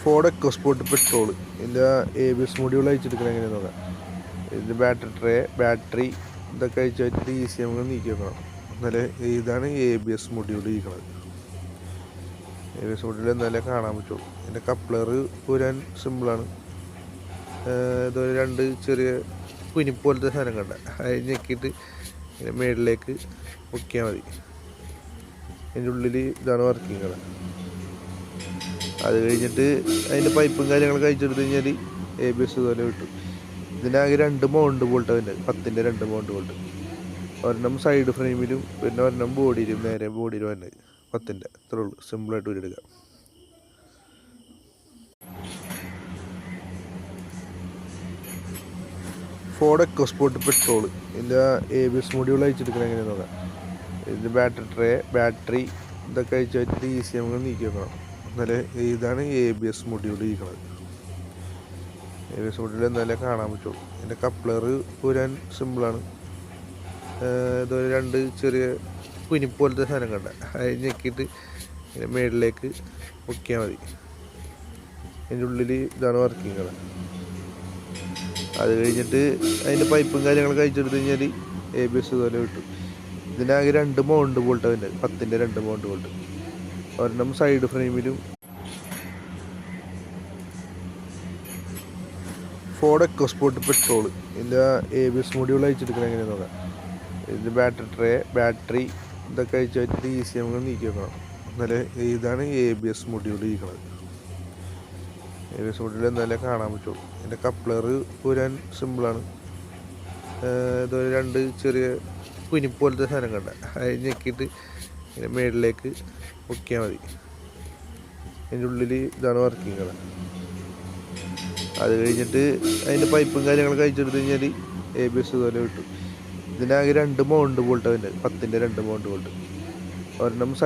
Ford EcoSport petrol ഇതിൻ്റെ ABS module അയച്ചെടുക്കണം എങ്ങനെയാണെന്ന് നോക്കാം. ഇതിൻ്റെ ബാറ്ററി ഇതൊക്കെ അയച്ചു വെച്ചിട്ട് ECM നീക്കി വെക്കണം. എന്നാലേ ഇതാണ് ABS മൊഡ്യൂൾ ഇരിക്കുന്നത്. ABS മൊഡ്യൂൾ എന്നാലേ കാണാൻ പറ്റുള്ളൂ. ഇതിൻ്റെ കപ്ലർ ഊരാൻ സിമ്പിളാണ്. ഇതൊരു രണ്ട് ചെറിയ കുനി പോലത്തെ സാധനം കണ്ട അത് ഞെക്കിയിട്ട് മേളിലേക്ക് പൊക്കിയാൽ മതി. അതിൻ്റെ ഉള്ളിൽ ഇതാണ് വർക്കിംഗ് കട. അത് കഴിഞ്ഞിട്ട് അതിൻ്റെ പൈപ്പും കാര്യങ്ങളൊക്കെ അയച്ചെടുത്ത് കഴിഞ്ഞാൽ ABS ഇതുപോലെ കിട്ടും. ഇതിനാകെ 2 മൗണ്ട് ബോൾട്ട് അതിൻ്റെ 10-ൻ്റെ 2 മൗണ്ട് ബോൾട്ട്, ഒരെണ്ണം സൈഡ് ഫ്രെയിമിലും പിന്നെ ഒരെണ്ണം ബോഡിയിലും, നേരെ ബോഡിയിലും തന്നെ 10-ൻ്റെ. അത്രേ ഉള്ളൂ, സിമ്പിളായിട്ട് ഉരുടുക. ഫോർഡ് എക്കോസ്പോർട്ട് പെട്രോൾ ഇതിൻ്റെ ABS മൊഡ്യൂൾ അയച്ചെടുക്കണം എങ്ങനെയാണെന്ന് നോക്കാം. ഇതിൻ്റെ ബാറ്ററി ഇതൊക്കെ അയച്ചു വെച്ചിട്ട് ECM നീക്കി വെക്കണം. എന്നാലേ ഇതാണ് ABS മൊഡ്യൂൾ ഇരിക്കുന്നത്. ABS മൊഡ്യൂൾ എന്നാലേ കാണാൻ പറ്റുള്ളൂ. ഇതിൻ്റെ കപ്ലർ ഊരാൻ സിമ്പിളാണ്. ഇതൊരു രണ്ട് ചെറിയ കുനി പോലത്തെ സാധനം കണ്ട അത് ഞെക്കിയിട്ട് മേളിലേക്ക് പൊക്കിയാൽ മതി. അതിൻ്റെ ഉള്ളിൽ ഇതാണ് വർക്കിംഗ് കട. അത് കഴിഞ്ഞിട്ട് അതിൻ്റെ പൈപ്പും കാര്യങ്ങളൊക്കെ അയച്ചെടുത്ത് കഴിഞ്ഞാൽ ABS ഇതുപോലെ കിട്ടും. ഇതിനാകെ 2 മൗണ്ട് ബോൾട്ട് അതിൻ്റെ 10-ൻ്റെ 2 മൗണ്ട് ബോൾട്ട്, ഒരെണ്ണം സൈഡ് ഫ്രെയിമിലും. ഫോർഡ് എക്കോസ്പോർട്ട് പെട്രോൾ ഇതിൻ്റെ ABS മൊഡ്യൂൾ അയച്ചെടുക്കണം എങ്ങനെയാണെന്ന് നോക്കാം. ഇതിൻ്റെ ബാറ്ററി ഇതൊക്കെ അയച്ചു വെച്ചിട്ട് ECM നീക്കി വെക്കണം. എന്നാലേ ഇതാണ് ABS മൊഡ്യൂൾ ഇരിക്കുന്നത്. ABS മൊഡ്യൂൾ എന്നാലേ കാണാൻ പറ്റുള്ളൂ. ഇതിൻ്റെ കപ്ലർ ഊരാൻ സിമ്പിളാണ്. ഇതൊരു രണ്ട് ചെറിയ കുനി പോലത്തെ സാധനം കണ്ട അത് ഞെക്കിയിട്ട് മേളിലേക്ക് പൊക്കിയാൽ മതി. അതിൻ്റെ ഉള്ളിൽ ഇതാണ് വർക്കിംഗ് കട. അത് കഴിഞ്ഞിട്ട് അതിൻ്റെ പൈപ്പും കാര്യങ്ങളൊക്കെ അയച്ചെടുത്ത് കഴിഞ്ഞാൽ ABS ഇതുപോലെ കിട്ടും. ഇതിനാകെ 2 മൗണ്ട് ബോൾട്ട് അതിൻ്റെ 10-ൻ്റെ 2 മൗണ്ട് ബോൾട്ട്, ഒരെണ്ണം